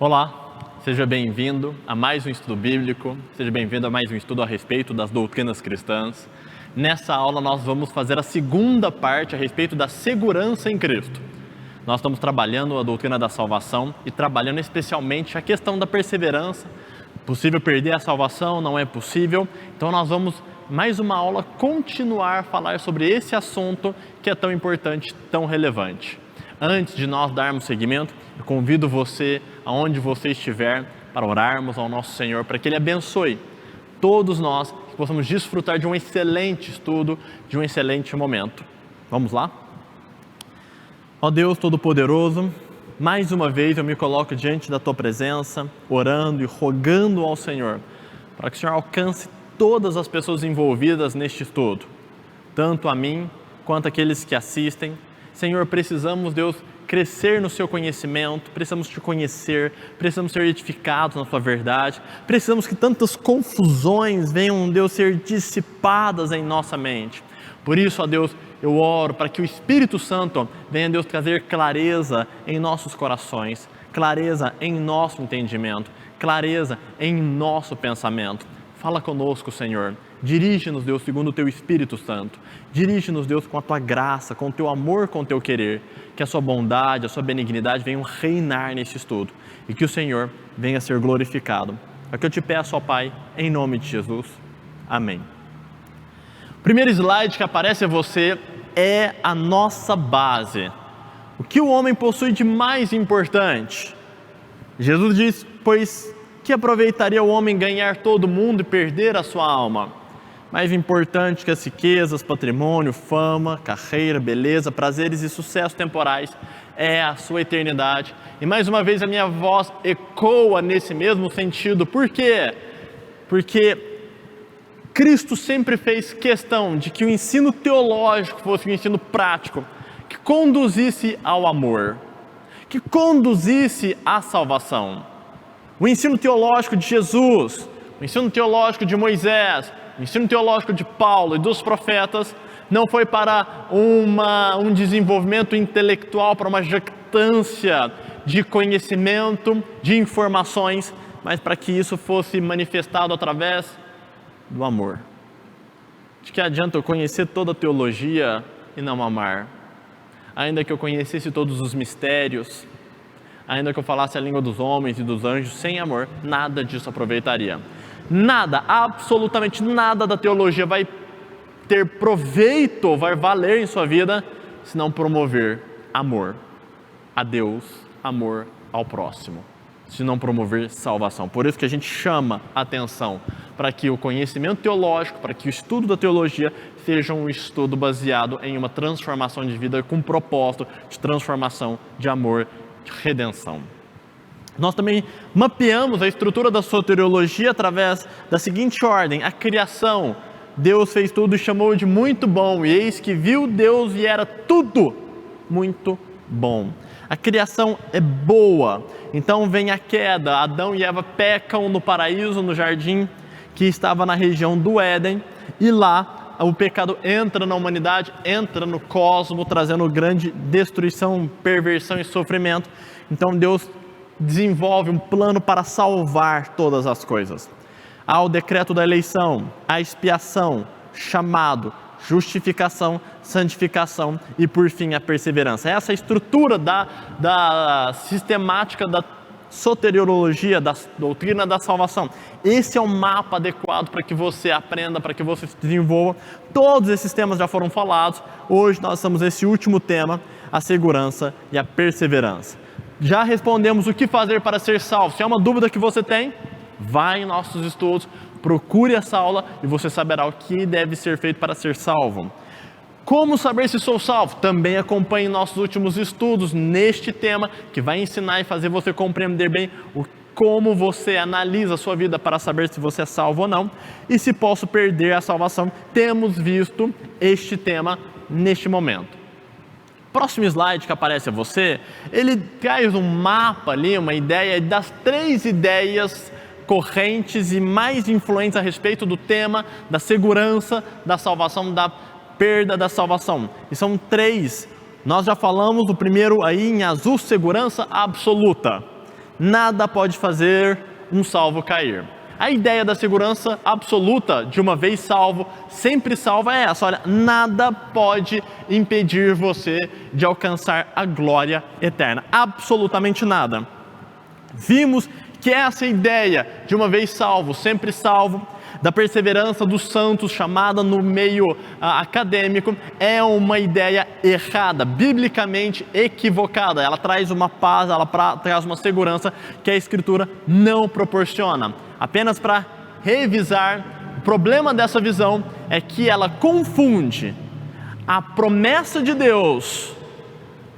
Olá, seja bem-vindo a mais um estudo bíblico, seja bem-vindo a mais um estudo a respeito das doutrinas cristãs. Nessa aula nós vamos fazer a segunda parte a respeito da segurança em Cristo. Nós estamos trabalhando a doutrina da salvação e trabalhando especialmente a questão da perseverança. Possível perder a salvação? Não é possível. Então nós vamos, mais uma aula, continuar a falar sobre esse assunto que é tão importante, tão relevante. Antes de nós darmos seguimento, eu convido você, aonde você estiver, para orarmos ao nosso Senhor, para que Ele abençoe todos nós, que possamos desfrutar de um excelente estudo, de um excelente momento. Vamos lá? Ó Deus Todo-Poderoso, mais uma vez eu me coloco diante da Tua presença, orando e rogando ao Senhor, para que o Senhor alcance todas as pessoas envolvidas neste estudo, tanto a mim, quanto aqueles que assistem. Senhor, precisamos, Deus, crescer no Seu conhecimento, precisamos Te conhecer, precisamos ser edificados na Sua verdade, precisamos que tantas confusões venham, Deus, ser dissipadas em nossa mente. Por isso, ó Deus, eu oro para que o Espírito Santo venha, Deus, trazer clareza em nossos corações, clareza em nosso entendimento, clareza em nosso pensamento. Fala conosco, Senhor. Dirige-nos, Deus, segundo o Teu Espírito Santo. Dirige-nos, Deus, com a Tua graça, com o Teu amor, com o Teu querer. Que a Sua bondade, a Sua benignidade venham reinar nesse estudo. E que o Senhor venha ser glorificado. É o que eu Te peço, ó Pai, em nome de Jesus. Amém. O primeiro slide que aparece a você é a nossa base. O que o homem possui de mais importante? Jesus diz, pois que aproveitaria o homem ganhar todo mundo e perder a sua alma? Mais importante que as riquezas, patrimônio, fama, carreira, beleza, prazeres e sucesso temporais é a sua eternidade. E mais uma vez a minha voz ecoa nesse mesmo sentido. Por quê? Porque Cristo sempre fez questão de que o ensino teológico fosse um ensino prático, que conduzisse ao amor, que conduzisse à salvação. O ensino teológico de Jesus, o ensino teológico de Moisés, o ensino teológico de Paulo e dos profetas não foi para um desenvolvimento intelectual, para uma jactância de conhecimento, de informações, mas para que isso fosse manifestado através do amor. De que adianta eu conhecer toda a teologia e não amar? Ainda que eu conhecesse todos os mistérios, ainda que eu falasse a língua dos homens e dos anjos, sem amor, nada disso aproveitaria. Nada, absolutamente nada da teologia vai ter proveito, vai valer em sua vida, se não promover amor a Deus, amor ao próximo, se não promover salvação. Por isso que a gente chama a atenção para que o conhecimento teológico, para que o estudo da teologia seja um estudo baseado em uma transformação de vida com propósito de transformação, de amor, de redenção. Nós também mapeamos a estrutura da soteriologia através da seguinte ordem: a criação. Deus fez tudo e chamou de muito bom, e eis que viu Deus e era tudo muito bom. A criação é boa. Então vem a queda, Adão e Eva pecam no paraíso, no jardim que estava na região do Éden, e lá o pecado entra na humanidade, entra no cosmos, trazendo grande destruição, perversão e sofrimento. Então Deus desenvolve um plano para salvar todas as coisas. Há o decreto da eleição, a expiação, chamado, justificação, santificação e por fim a perseverança. Essa é a estrutura da sistemática da soteriologia, da doutrina da salvação. Esse é o mapa adequado para que você aprenda, para que você se desenvolva. Todos esses temas já foram falados. Hoje nós estamos nesse último tema, a segurança e a perseverança. Já respondemos o que fazer para ser salvo. Se é uma dúvida que você tem, vai em nossos estudos, procure essa aula e você saberá o que deve ser feito para ser salvo. Como saber se sou salvo? Também acompanhe nossos últimos estudos neste tema, que vai ensinar e fazer você compreender bem como você analisa a sua vida para saber se você é salvo ou não. E se posso perder a salvação, temos visto este tema neste momento. Próximo slide que aparece a você, ele traz um mapa ali, uma ideia das 3 ideias correntes e mais influentes a respeito do tema da segurança, da salvação, da perda da salvação. E são 3. Nós já falamos do primeiro aí em azul, segurança absoluta. nada pode fazer um salvo cair. A ideia da segurança absoluta, de uma vez salvo, sempre salvo, é essa: olha, nada pode impedir você de alcançar a glória eterna, absolutamente nada. Vimos que essa ideia de uma vez salvo, sempre salvo, da perseverança dos santos, chamada no meio acadêmico, é uma ideia errada, biblicamente equivocada. Ela traz uma paz, ela traz uma segurança que a Escritura não proporciona. Apenas para revisar, o problema dessa visão é que ela confunde a promessa de Deus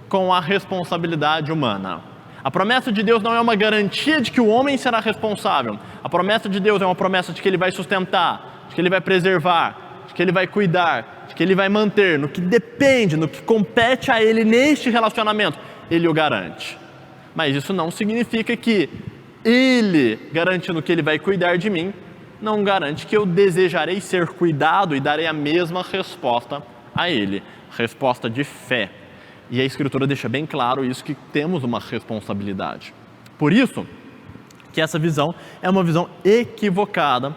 com a responsabilidade humana. A promessa de Deus não é uma garantia de que o homem será responsável. A promessa de Deus é uma promessa de que Ele vai sustentar, de que Ele vai preservar, de que Ele vai cuidar, de que Ele vai manter. No que depende, no que compete a Ele neste relacionamento, Ele o garante. Mas isso não significa que Ele, garantindo que Ele vai cuidar de mim, não garante que eu desejarei ser cuidado e darei a mesma resposta a Ele. Resposta de fé. E a Escritura deixa bem claro isso, que temos uma responsabilidade. Por isso que essa visão é uma visão equivocada.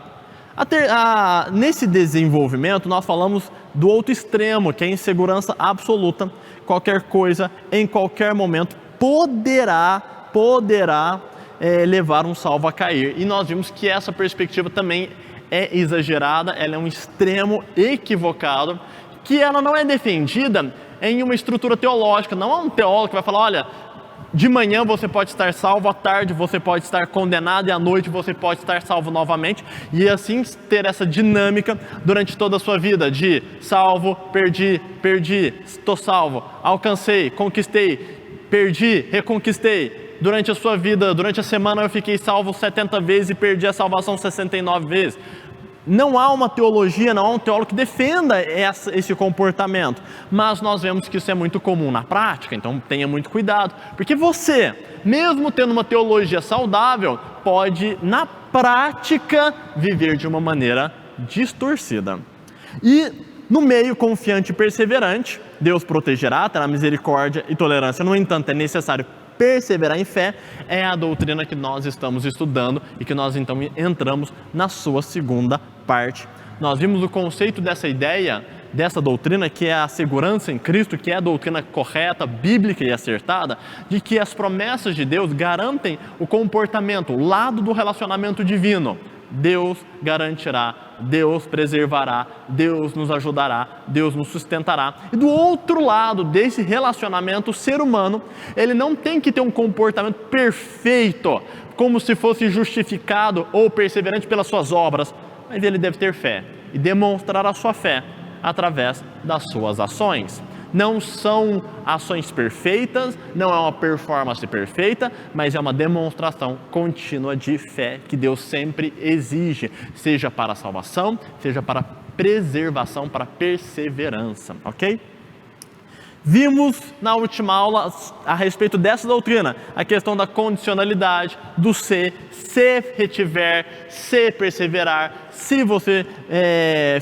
Nesse desenvolvimento nós falamos do outro extremo, que é a insegurança absoluta. Qualquer coisa, em qualquer momento, poderá levar um salvo a cair. E nós vimos que essa perspectiva também é exagerada, ela é um extremo equivocado, que ela não é defendida em uma estrutura teológica. Não é um teólogo que vai falar: olha, de manhã você pode estar salvo, à tarde você pode estar condenado e à noite você pode estar salvo novamente, e assim ter essa dinâmica durante toda a sua vida de salvo, perdi, estou salvo, alcancei, conquistei, perdi, reconquistei. Durante a sua vida, durante a semana eu fiquei salvo 70 vezes e perdi a salvação 69 vezes. Não há uma teologia, não há um teólogo que defenda esse comportamento, mas nós vemos que isso é muito comum na prática, então tenha muito cuidado, porque você, mesmo tendo uma teologia saudável, pode, na prática, viver de uma maneira distorcida. E no meio confiante e perseverante, Deus protegerá, terá misericórdia e tolerância. No entanto, é necessário perseverar em fé, é a doutrina que nós estamos estudando e que nós então entramos na sua segunda parte. Nós vimos o conceito dessa ideia, dessa doutrina, que é a segurança em Cristo, que é a doutrina correta, bíblica e acertada, de que as promessas de Deus garantem o comportamento, o lado do relacionamento divino. Deus garantirá, Deus preservará, Deus nos ajudará, Deus nos sustentará. E do outro lado desse relacionamento, o ser humano, ele não tem que ter um comportamento perfeito, como se fosse justificado ou perseverante pelas suas obras, mas ele deve ter fé e demonstrar a sua fé através das suas ações. Não são ações perfeitas, não é uma performance perfeita, mas é uma demonstração contínua de fé que Deus sempre exige, seja para a salvação, seja para a preservação, para a perseverança, ok? Vimos na última aula a respeito dessa doutrina, a questão da condicionalidade, do se retiver, se perseverar, se você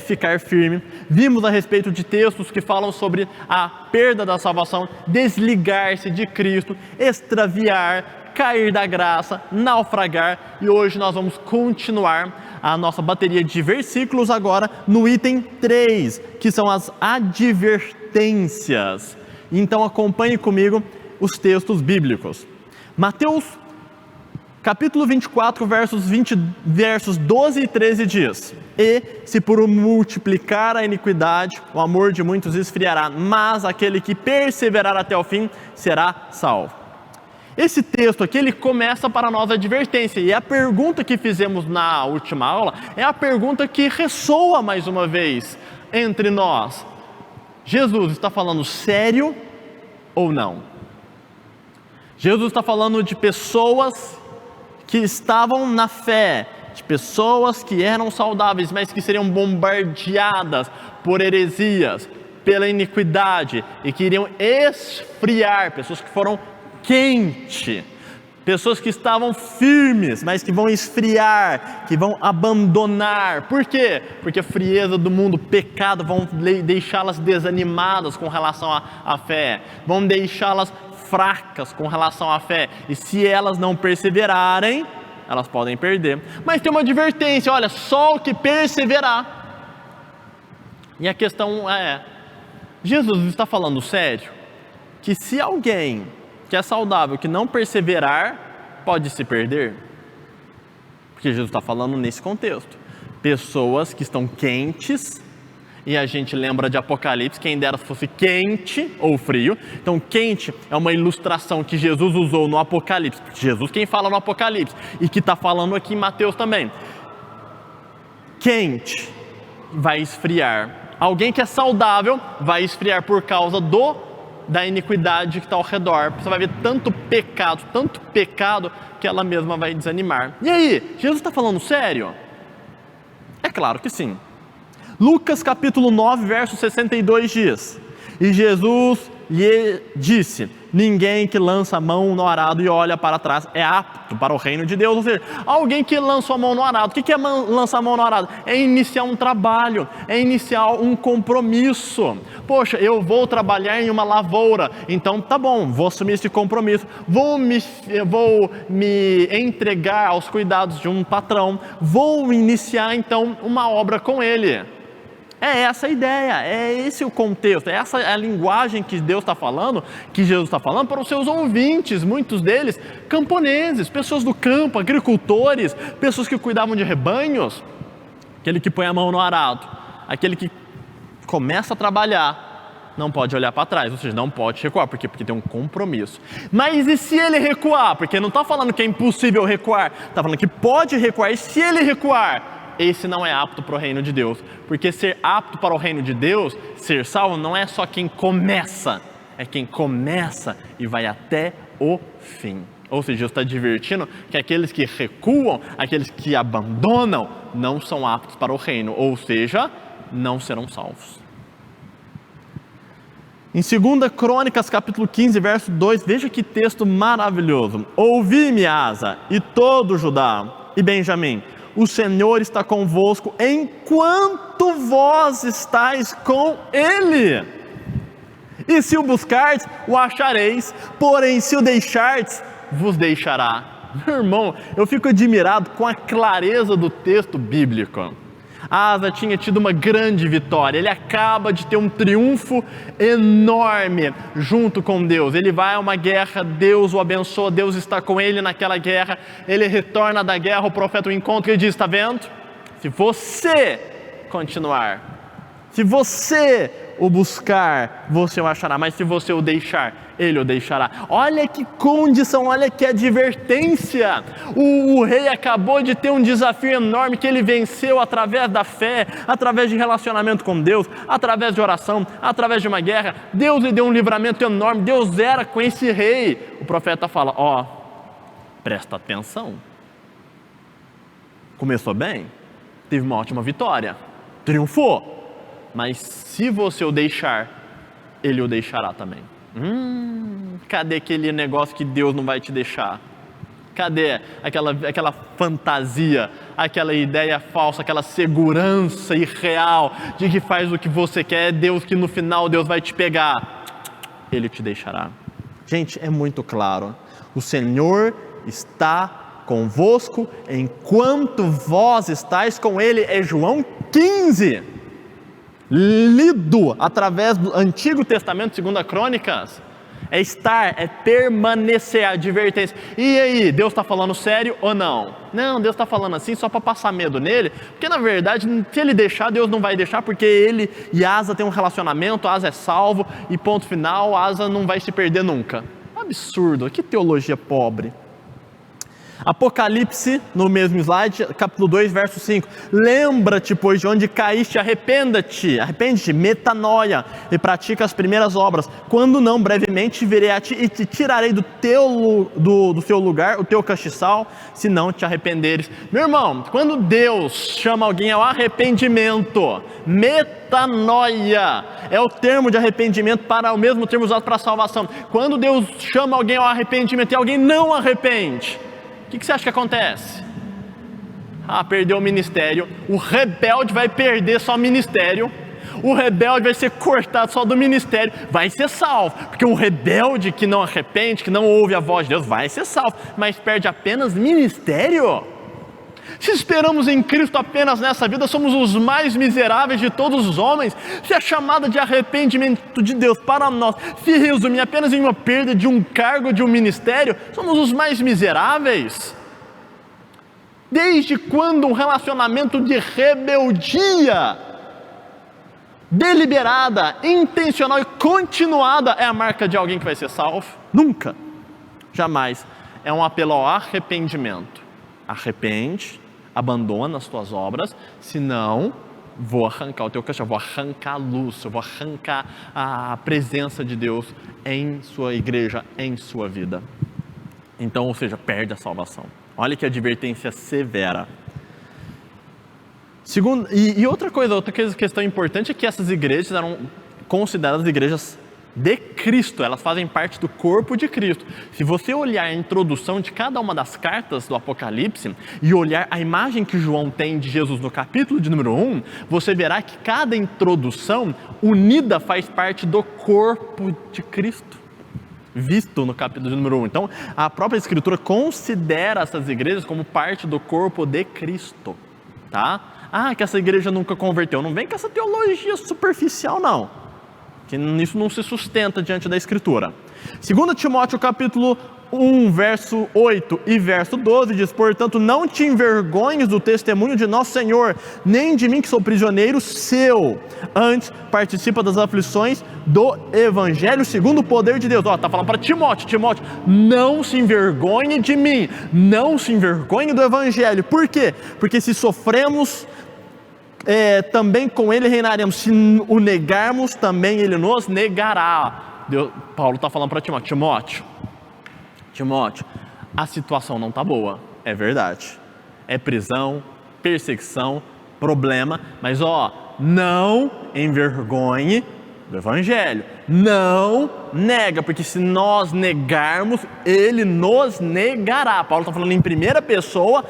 ficar firme. Vimos a respeito de textos que falam sobre a perda da salvação, desligar-se de Cristo, extraviar, cair da graça, naufragar. E hoje nós vamos continuar a nossa bateria de versículos agora no item 3, que são as advertências. Então acompanhe comigo os textos bíblicos. Mateus capítulo 24, versos 12 e 13 diz: e se por multiplicar a iniquidade, o amor de muitos esfriará, mas aquele que perseverar até o fim será salvo. Esse texto aqui, ele começa para nós a advertência, e a pergunta que fizemos na última aula é a pergunta que ressoa mais uma vez entre nós: Jesus está falando sério ou não? Jesus está falando de pessoas que estavam na fé, de pessoas que eram saudáveis, mas que seriam bombardeadas por heresias, pela iniquidade, e que iriam esfriar, pessoas que foram quentes, pessoas que estavam firmes, mas que vão esfriar, que vão abandonar. Por quê? Porque a frieza do mundo, o pecado, vão deixá-las desanimadas com relação à fé, vão deixá-las fracas com relação à fé, e se elas não perseverarem, elas podem perder. Mas tem uma advertência, olha, só o que perseverar. E a questão é, Jesus está falando sério? Que se alguém que é saudável, que não perseverar, pode se perder? Porque Jesus está falando nesse contexto. Pessoas que estão quentes, e a gente lembra de Apocalipse, quem dera se fosse quente ou frio. Então quente é uma ilustração que Jesus usou no Apocalipse, Jesus quem fala no Apocalipse, e que está falando aqui em Mateus também. Quente vai esfriar. Alguém que é saudável vai esfriar por causa da iniquidade que está ao redor. Você vai ver tanto pecado, que ela mesma vai desanimar. E aí, Jesus está falando sério? É claro que sim. Lucas capítulo 9, verso 62 diz: e Jesus lhe disse: ninguém que lança a mão no arado e olha para trás é apto para o reino de Deus. Ou seja, alguém que lança a mão no arado. O que é lançar a mão no arado? É iniciar um trabalho, é iniciar um compromisso. Poxa, eu vou trabalhar em uma lavoura, então tá bom, vou assumir esse compromisso, vou me entregar aos cuidados de um patrão, vou iniciar então uma obra com ele. É essa a ideia, é esse o contexto, é essa a linguagem que Deus está falando, que Jesus está falando para os seus ouvintes, muitos deles camponeses, pessoas do campo, agricultores, pessoas que cuidavam de rebanhos. Aquele que põe a mão no arado, aquele que começa a trabalhar, não pode olhar para trás, ou seja, não pode recuar, por quê? Porque tem um compromisso. Mas e se ele recuar? Porque não está falando que é impossível recuar, está falando que pode recuar, e se ele recuar? Esse não é apto para o reino de Deus, porque ser apto para o reino de Deus, ser salvo, não é só quem começa, é quem começa e vai até o fim. Ou seja, Deus está advertindo que aqueles que recuam, aqueles que abandonam, não são aptos para o reino, ou seja, não serão salvos. Em 2 Crônicas capítulo 15, verso 2, veja que texto maravilhoso: ouvi-me, Asa, e todo Judá e Benjamim, o Senhor está convosco enquanto vós estáis com Ele. E se o buscardes, o achareis, porém se o deixardes, vos deixará. Meu irmão, eu fico admirado com a clareza do texto bíblico. Asa tinha tido uma grande vitória, ele acaba de ter um triunfo enorme junto com Deus. Ele vai a uma guerra, Deus o abençoa, Deus está com ele naquela guerra, ele retorna da guerra, o profeta o encontra e diz: está vendo? Se você continuar, se você o buscar, você o achará, mas se você o deixar, ele o deixará. Olha que condição, olha que advertência. O rei acabou de ter um desafio enorme que ele venceu através da fé, através de relacionamento com Deus, através de oração, através de uma guerra. Deus lhe deu um livramento enorme, Deus era com esse rei. O profeta fala: ó, presta atenção. Começou bem, teve uma ótima vitória, triunfou, mas se você o deixar, ele o deixará também. Cadê aquele negócio que Deus não vai te deixar? Cadê aquela fantasia, aquela ideia falsa, aquela segurança irreal de que faz o que você quer, é Deus que no final Deus vai te pegar? Ele te deixará. Gente, é muito claro. O Senhor está convosco enquanto vós estáis com Ele. É João 15. Lido através do Antigo Testamento, 2 Crônicas. É estar, é permanecer, a advertência. E aí, Deus está falando sério ou não? Não, Deus está falando assim só para passar medo nele, porque na verdade, se ele deixar, Deus não vai deixar, porque ele e Asa têm um relacionamento, Asa é salvo, e ponto final, Asa não vai se perder nunca. Absurdo, que teologia pobre. Apocalipse, no mesmo slide, capítulo 2, verso 5. Lembra-te, pois, de onde caíste, arrepende-te, metanoia, e pratica as primeiras obras. Quando não, brevemente virei a ti e te tirarei do seu lugar, o teu castiçal, se não te arrependeres. Meu irmão, quando Deus chama alguém ao arrependimento, metanoia é o termo de arrependimento, para o mesmo termo usado para a salvação. Quando Deus chama alguém ao arrependimento e alguém não arrepende, o que você acha que acontece? Perdeu o ministério. O rebelde vai perder só o ministério. O rebelde vai ser cortado só do ministério, vai ser salvo. Porque o rebelde que não arrepende, que não ouve a voz de Deus, vai ser salvo. Mas perde apenas ministério? Se esperamos em Cristo apenas nessa vida, somos os mais miseráveis de todos os homens. Se a chamada de arrependimento de Deus para nós se resumir apenas em uma perda de um cargo, de um ministério, somos os mais miseráveis. Desde quando um relacionamento de rebeldia deliberada, intencional e continuada é a marca de alguém que vai ser salvo? Nunca, jamais. É um apelo ao arrependimento. Arrepende, abandona as tuas obras, senão vou arrancar o teu cachorro, vou arrancar a luz, eu vou arrancar a presença de Deus em sua igreja, em sua vida. Então, ou seja, perde a salvação. Olha que advertência severa. Segundo, outra questão importante é que essas igrejas eram consideradas igrejas de Cristo, elas fazem parte do corpo de Cristo. Se você olhar a introdução de cada uma das cartas do Apocalipse e olhar a imagem que João tem de Jesus no capítulo de número 1, você verá que cada introdução unida faz parte do corpo de Cristo, visto no capítulo de número 1. Então, a própria Escritura considera essas igrejas como parte do corpo de Cristo, tá? Que essa igreja nunca converteu. Não vem com essa teologia superficial, não, que isso não se sustenta diante da Escritura. 2 Timóteo capítulo 1, verso 8 e verso 12 diz: portanto, não te envergonhes do testemunho de nosso Senhor, nem de mim que sou prisioneiro seu. Antes, participa das aflições do Evangelho segundo o poder de Deus. Está falando para Timóteo: Timóteo, não se envergonhe de mim, não se envergonhe do Evangelho. Por quê? Porque se sofremos, também com ele reinaremos. Se o negarmos, também ele nos negará. Paulo está falando para Timóteo, a situação não está boa, é verdade, é prisão, perseguição, problema, mas não envergonhe do Evangelho, não nega, porque se nós negarmos, ele nos negará. Paulo está falando em primeira pessoa,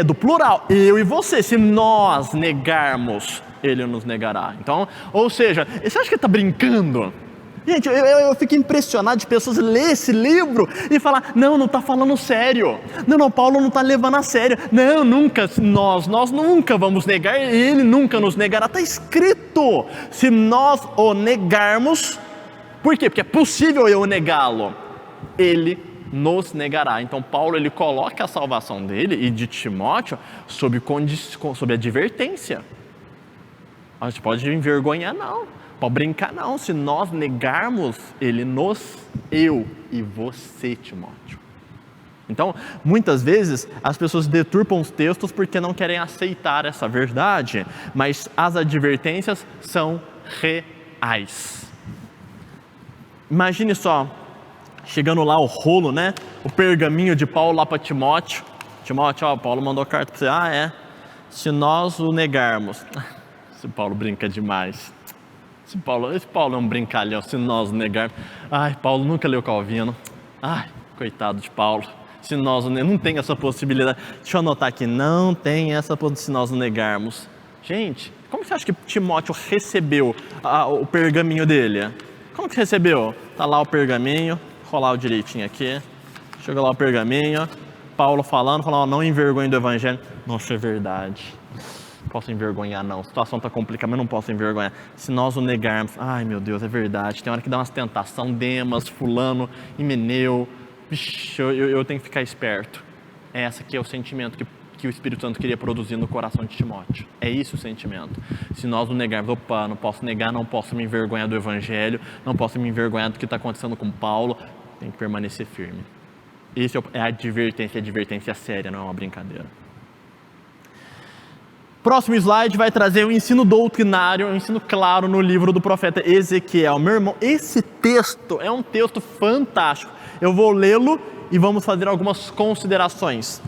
do plural, eu e você. Se nós negarmos, ele nos negará. Então, ou seja, você acha que ele está brincando? Gente, eu fico impressionado de pessoas lerem esse livro e falar: não está falando sério, não, Paulo não está levando a sério, não, nunca, nós nunca vamos negar, ele nunca nos negará. Está escrito, se nós o negarmos, por quê? Porque é possível eu negá-lo, ele nos negará. Então Paulo, ele coloca a salvação dele e de Timóteo sob advertência. A gente pode envergonhar, não. Pode brincar, não. Se nós negarmos, eu e você, Timóteo. Então, muitas vezes, as pessoas deturpam os textos porque não querem aceitar essa verdade, mas as advertências são reais. Imagine só, chegando lá o rolo, o pergaminho de Paulo lá para Timóteo. Timóteo, Paulo mandou carta para você. Se nós o negarmos. Esse Paulo brinca demais. Esse Paulo é um brincalhão. Se nós negarmos. Paulo nunca leu Calvino. Coitado de Paulo. Se nós não tem essa possibilidade. Deixa eu anotar aqui. Não tem essa possibilidade se nós negarmos. Gente, como você acha que Timóteo recebeu o pergaminho dele? Como que recebeu? Tá lá o pergaminho. Rolar o direitinho aqui. Chega lá o pergaminho. Paulo falando, não envergonhe do Evangelho. Nossa, é verdade. Posso envergonhar, não. A situação está complicada, mas não posso envergonhar. Se nós o negarmos, meu Deus, é verdade. Tem hora que dá umas tentações, Demas, fulano, Himeneu. Vixe, eu tenho que ficar esperto. Esse aqui é o sentimento que o Espírito Santo queria produzir no coração de Timóteo. É isso o sentimento. Se nós o negarmos, não posso negar, não posso me envergonhar do Evangelho, não posso me envergonhar do que está acontecendo com Paulo. Tem que permanecer firme. Isso é a advertência séria, não é uma brincadeira. Próximo slide vai trazer um ensino doutrinário, um ensino claro no livro do profeta Ezequiel. Meu irmão, esse texto é um texto fantástico. Eu vou lê-lo e vamos fazer algumas considerações.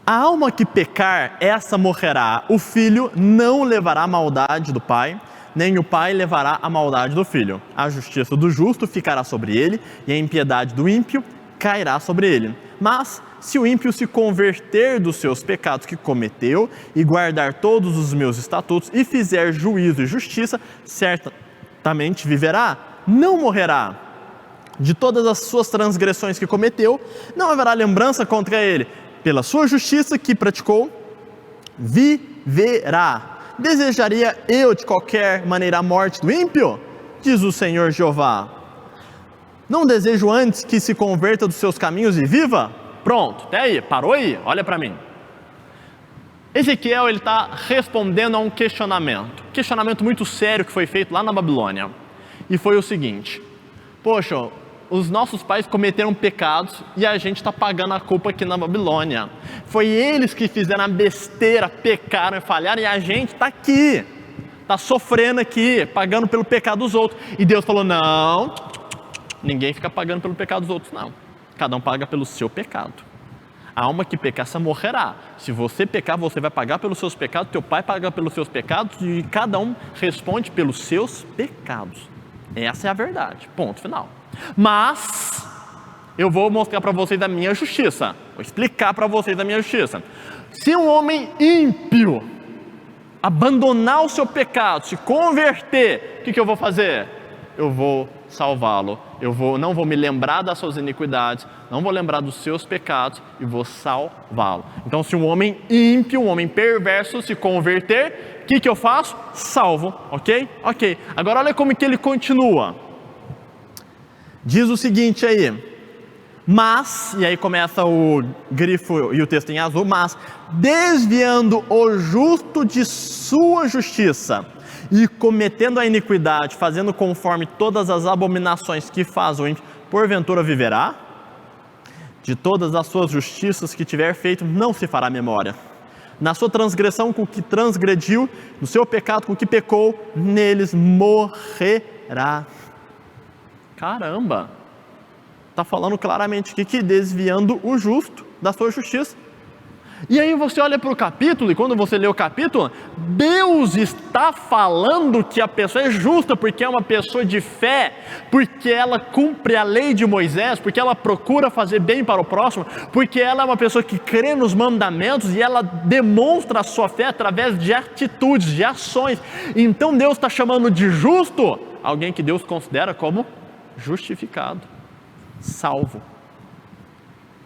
A alma que pecar, essa morrerá. O filho não levará a maldade do pai, nem o pai levará a maldade do filho. A justiça do justo ficará sobre ele, e a impiedade do ímpio cairá sobre ele. Mas se o ímpio se converter dos seus pecados que cometeu e guardar todos os meus estatutos e fizer juízo e justiça, certamente viverá, não morrerá. De todas as suas transgressões que cometeu, não haverá lembrança contra ele. Pela sua justiça que praticou, viverá. Desejaria eu de qualquer maneira a morte do ímpio? Diz o Senhor Jeová. Não desejo antes que se converta dos seus caminhos e viva? Pronto, até aí, parou aí, olha para mim. Ezequiel está respondendo a um questionamento muito sério que foi feito lá na Babilônia. E foi o seguinte: poxa, os nossos pais cometeram pecados e a gente está pagando a culpa aqui na Babilônia. Foi eles que fizeram a besteira, pecaram e falharam, e a gente está aqui, está sofrendo aqui, pagando pelo pecado dos outros. E Deus falou: não, ninguém fica pagando pelo pecado dos outros, não. Cada um paga pelo seu pecado. A alma que pecar, essa morrerá. Se você pecar, você vai pagar pelos seus pecados, teu pai paga pelos seus pecados, e cada um responde pelos seus pecados. Essa é a verdade, ponto final. Mas eu vou mostrar para vocês a minha justiça, vou explicar para vocês a minha justiça. Se um homem ímpio abandonar o seu pecado, se converter, o que eu vou fazer? Eu vou salvá-lo, não vou me lembrar das suas iniquidades, não vou lembrar dos seus pecados e vou salvá-lo. Então, se um homem ímpio, um homem perverso se converter, o que eu faço? Salvo, ok? Ok. Agora olha como que ele continua. Diz o seguinte aí: mas, e aí começa o grifo e o texto em azul, mas desviando o justo de sua justiça e cometendo a iniquidade, fazendo conforme todas as abominações que faz o ímpio, porventura viverá? De todas as suas justiças que tiver feito, não se fará memória. Na sua transgressão com o que transgrediu, no seu pecado com o que pecou, neles morrerá. Caramba! Está falando claramente aqui que desviando o justo da sua justiça. E aí você olha para o capítulo, e quando você lê o capítulo, Deus está falando que a pessoa é justa, porque é uma pessoa de fé, porque ela cumpre a lei de Moisés, porque ela procura fazer bem para o próximo, porque ela é uma pessoa que crê nos mandamentos, e ela demonstra a sua fé através de atitudes, de ações. Então Deus está chamando de justo alguém que Deus considera como justificado, salvo.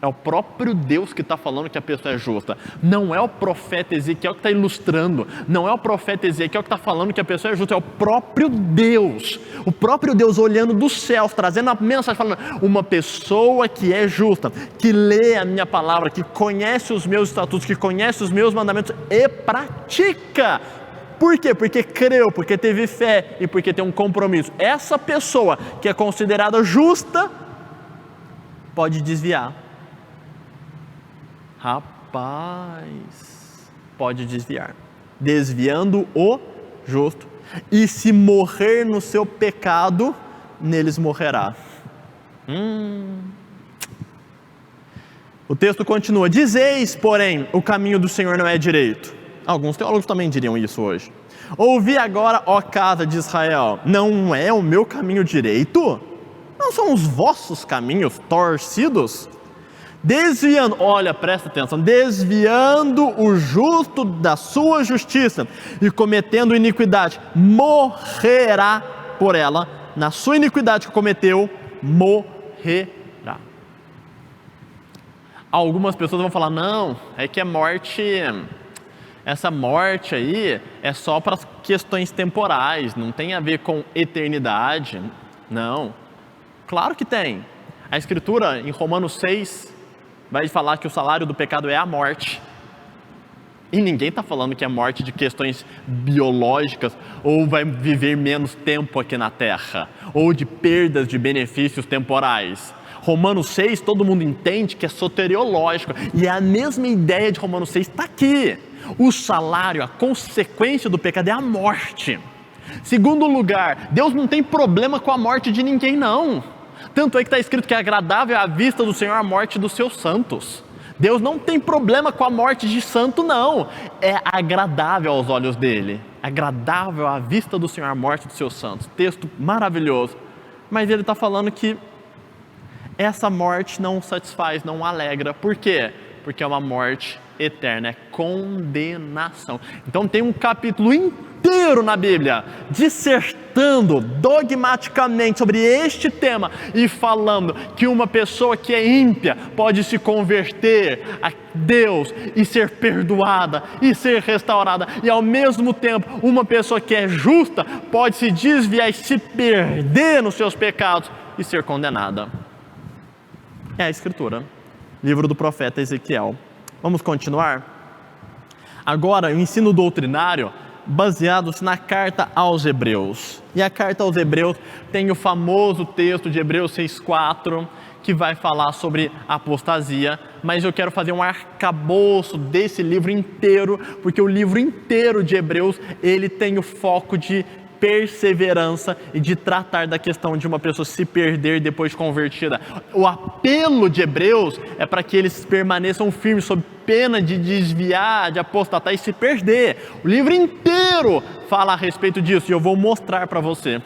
É o próprio Deus que está falando que a pessoa é justa. Não é o profeta Ezequiel que está ilustrando. Não é o profeta Ezequiel que está falando que a pessoa é justa. É o próprio Deus. O próprio Deus olhando dos céus, trazendo a mensagem, falando: uma pessoa que é justa, que lê a minha palavra, que conhece os meus estatutos, que conhece os meus mandamentos e pratica. Por quê? Porque creu, porque teve fé e porque tem um compromisso. Essa pessoa que é considerada justa pode desviar. Rapaz, pode desviar, desviando o justo, e se morrer no seu pecado, neles morrerá. O texto continua: dizeis, porém, o caminho do Senhor não é direito. Alguns teólogos também diriam isso hoje. Ouvi agora, ó casa de Israel, não é o meu caminho direito? Não são os vossos caminhos torcidos? Desviando, olha, presta atenção, desviando o justo da sua justiça e cometendo iniquidade, morrerá por ela. Na sua iniquidade que cometeu, morrerá. Algumas pessoas vão falar: não, é que é morte, essa morte aí é só para questões temporais, não tem a ver com eternidade. Não, claro que tem. A Escritura em Romanos 6 vai falar que o salário do pecado é a morte. E ninguém está falando que é morte de questões biológicas, ou vai viver menos tempo aqui na terra, ou de perdas de benefícios temporais. Romanos 6, todo mundo entende que é soteriológico, e a mesma ideia de Romanos 6 está aqui. O salário, a consequência do pecado é a morte. Segundo lugar, Deus não tem problema com a morte de ninguém, não. Tanto é que está escrito que é agradável à vista do Senhor a morte dos seus santos. Deus não tem problema com a morte de santo, não. É agradável aos olhos dele. Agradável à vista do Senhor a morte dos seus santos. Texto maravilhoso. Mas ele está falando que essa morte não o satisfaz, não o alegra. Por quê? Porque é uma morte eterna, é condenação. Então tem um capítulo inteiro na Bíblia dissertando dogmaticamente sobre este tema e falando que uma pessoa que é ímpia pode se converter a Deus e ser perdoada e ser restaurada, e ao mesmo tempo uma pessoa que é justa pode se desviar e se perder nos seus pecados e ser condenada. É a Escritura, livro do profeta Ezequiel. Vamos continuar? Agora, o ensino doutrinário baseado-se na carta aos Hebreus. E a carta aos Hebreus tem o famoso texto de Hebreus 6,4, que vai falar sobre apostasia, mas eu quero fazer um arcabouço desse livro inteiro, porque o livro inteiro de Hebreus, ele tem o foco de perseverança e de tratar da questão de uma pessoa se perder depois de convertida. O apelo de Hebreus é para que eles permaneçam firmes sob pena de desviar, de apostatar e se perder. O livro inteiro fala a respeito disso e eu vou mostrar para você.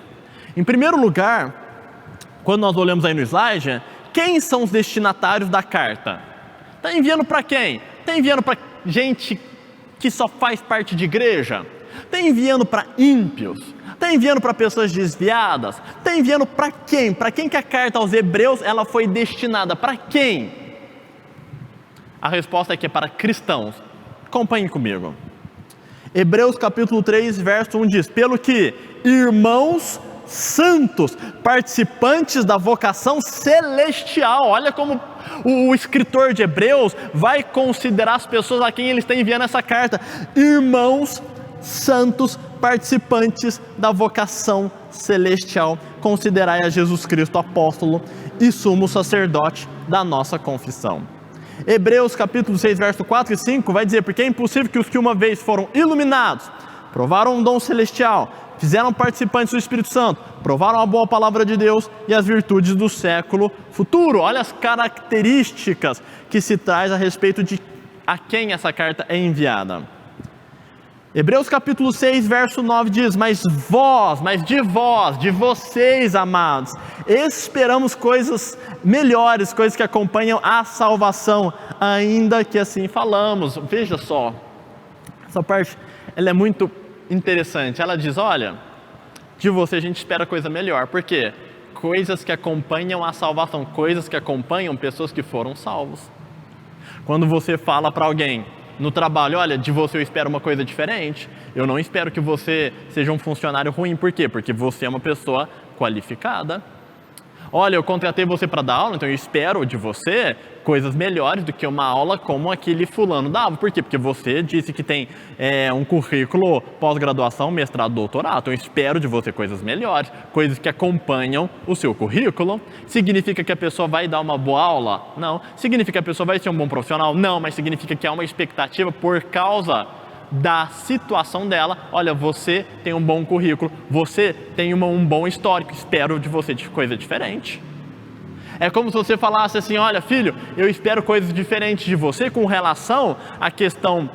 Em primeiro lugar, quando nós olhamos aí no slide, quem são os destinatários da carta? Está enviando para quem? Está enviando para gente que só faz parte de igreja? Está enviando para ímpios? Está enviando para pessoas desviadas? Está enviando para quem? Para quem que a carta aos Hebreus ela foi destinada? Para quem? A resposta é que é para cristãos. Acompanhem comigo. Hebreus capítulo 3, verso 1 diz: pelo que, irmãos santos, participantes da vocação celestial. Olha como o escritor de Hebreus vai considerar as pessoas a quem ele está enviando essa carta. Irmãos santos, participantes da vocação celestial, considerai a Jesus Cristo apóstolo e sumo sacerdote da nossa confissão. Hebreus capítulo 6, verso 4 e 5 vai dizer: porque é impossível que os que uma vez foram iluminados, provaram um dom celestial, fizeram participantes do Espírito Santo, provaram a boa palavra de Deus e as virtudes do século futuro. Olha as características que se traz a respeito de a quem essa carta é enviada. Hebreus capítulo 6, verso 9 diz: mas de vocês, amados, esperamos coisas melhores, coisas que acompanham a salvação, ainda que assim falamos. Veja só, essa parte ela é muito interessante. Ela diz: olha, de você a gente espera coisa melhor. Por quê? Coisas que acompanham a salvação, coisas que acompanham pessoas que foram salvos. Quando você fala para alguém no trabalho: olha, de você eu espero uma coisa diferente, eu não espero que você seja um funcionário ruim. Por quê? Porque você é uma pessoa qualificada. Olha, eu contratei você para dar aula, então eu espero de você coisas melhores do que uma aula como aquele fulano dava. Por quê? Porque você disse que tem um currículo pós-graduação, mestrado, doutorado. Então eu espero de você coisas melhores, coisas que acompanham o seu currículo. Significa que a pessoa vai dar uma boa aula? Não. Significa que a pessoa vai ser um bom profissional? Não, mas significa que há uma expectativa por causa da situação dela. Olha, você tem um bom currículo, você tem um bom histórico, espero de você de coisa diferente. É como se você falasse assim: olha, filho, eu espero coisas diferentes de você com relação à questão